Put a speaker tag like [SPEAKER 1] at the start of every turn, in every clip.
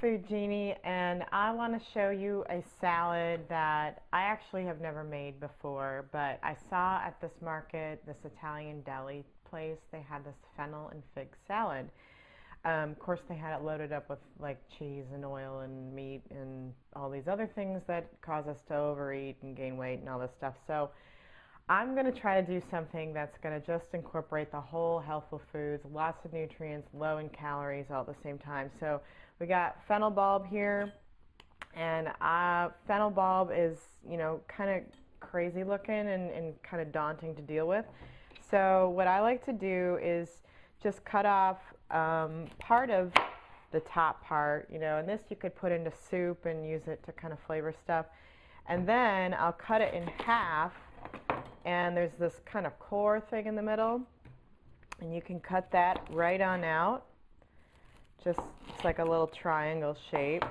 [SPEAKER 1] Food Genie, and I want to show you a salad that I actually have never made before, but I saw at this market, this Italian deli place, they had this fennel and fig salad. Of course, they had it loaded up with like cheese and oil and meat and all these other things that cause us to overeat and gain weight and all this stuff. So I'm going to try to do something that's going to just incorporate the whole healthful foods, lots of nutrients, low in calories all at the same time. So we got fennel bulb here, and fennel bulb is, kind of crazy looking and kind of daunting to deal with. So what I like to do is just cut off part of the top part, and this you could put into soup and use it to kind of flavor stuff. And then I'll cut it in half, and there's this kind of core thing in the middle, and you can cut that right on out. Just, it's like a little triangle shape.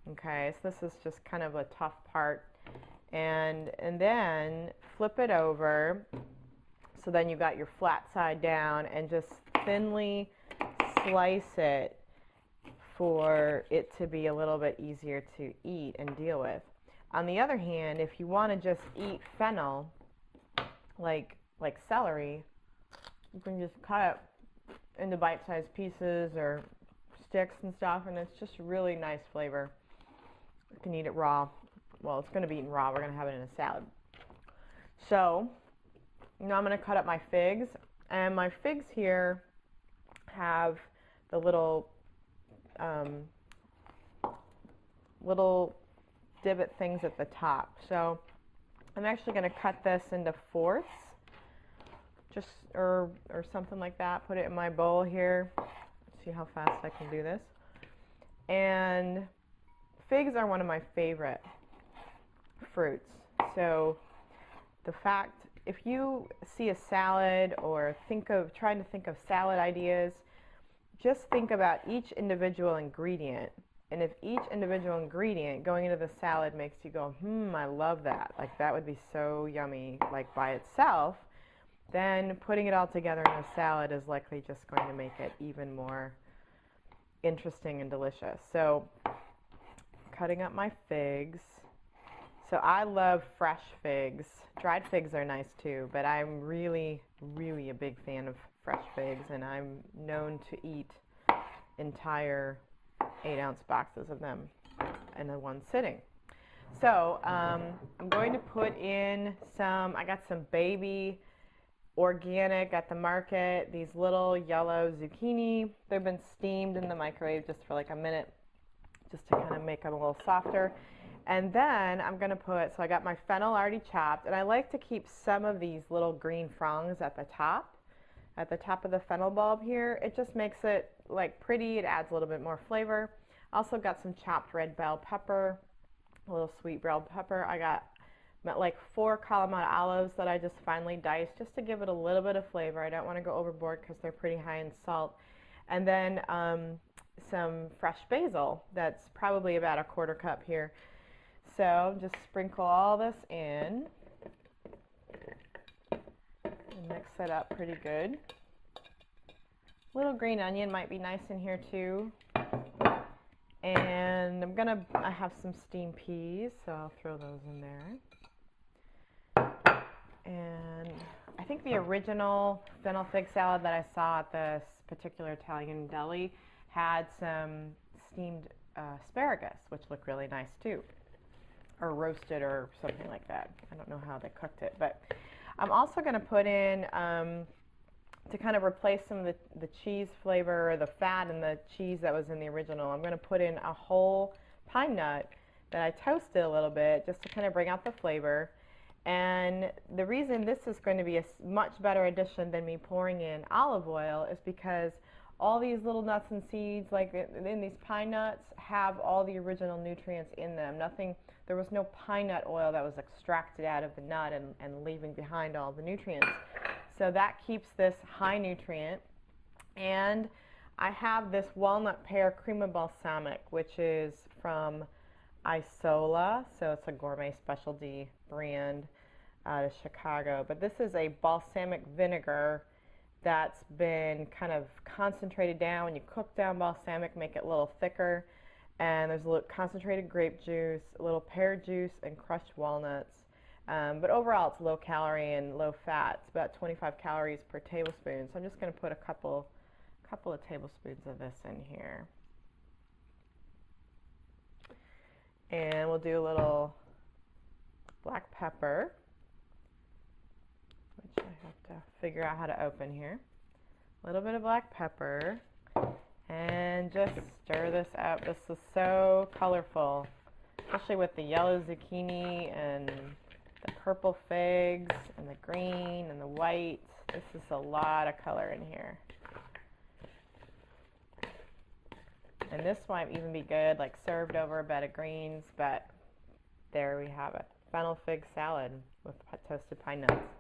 [SPEAKER 1] Okay, so this is just kind of a tough part. And then flip it over, so then you got your flat side down, and just thinly slice it for it to be a little bit easier to eat and deal with. On the other hand, if you want to just eat fennel like celery, you can just cut it into bite-sized pieces or sticks and stuff, and it's just really nice flavor. You can eat it raw. Well, it's going to be eaten raw. We're going to have it in a salad. So now I'm going to cut up my figs, and my figs here have the little divot things at the top. So I'm actually going to cut this into fourths, just or something like that. Put it in my bowl here. See how fast I can do this. And figs are one of my favorite fruits. So the fact, if you see a salad or trying to think of salad ideas, just think about each individual ingredient. And if each individual ingredient going into the salad makes you go, I love that. Like, that would be so yummy, like by itself, then putting it all together in a salad is likely just going to make it even more interesting and delicious. So, cutting up my figs. So I love fresh figs. Dried figs are nice too, but I'm really, really a big fan of fresh figs, and I'm known to eat entire 8-ounce boxes of them in a one sitting. So I'm going to put in I got some baby organic at the market, these little yellow zucchini. They've been steamed in the microwave just for like a minute, just to kind of make them a little softer. And then I'm going to so I got my fennel already chopped, and I like to keep some of these little green fronds at the top of the fennel bulb here. It just makes it like pretty. It adds a little bit more flavor. Also got some chopped red bell pepper, a little sweet bell pepper. I got like 4 Kalamata olives that I just finely diced just to give it a little bit of flavor. I don't want to go overboard because they're pretty high in salt. And then some fresh basil. That's probably about a 1/4 cup here. So just sprinkle all this in and mix it up pretty good. Little green onion might be nice in here too. And I have some steamed peas, so I'll throw those in there. And I think the original fennel fig salad that I saw at this particular Italian deli had some steamed asparagus, which looked really nice too, or roasted or something like that. I don't know how they cooked it, but I'm also going to put in, to kind of replace some of the cheese flavor, or the fat and the cheese that was in the original, I'm going to put in a whole pine nut that I toasted a little bit just to kind of bring out the flavor. And the reason this is going to be a much better addition than me pouring in olive oil is because all these little nuts and seeds, like in these pine nuts, have all the original nutrients in them. There was no pine nut oil that was extracted out of the nut and leaving behind all the nutrients. So that keeps this high nutrient. And I have this walnut pear crema balsamic, which is from Isola. So it's a gourmet specialty brand out of Chicago. But this is a balsamic vinegar that's been kind of concentrated down. When you cook down balsamic, make it a little thicker. And there's a little concentrated grape juice, a little pear juice, and crushed walnuts. But overall, it's low calorie and low fat. It's about 25 calories per tablespoon. So I'm just going to put a couple of tablespoons of this in here. And we'll do a little black pepper, which I have to figure out how to open here. A little bit of black pepper. And just stir this up. This is so colorful, especially with the yellow zucchini and the purple figs and the green and the white. This is a lot of color in here. And this might even be good, like served over a bed of greens, but there we have it. Fennel fig salad with toasted pine nuts.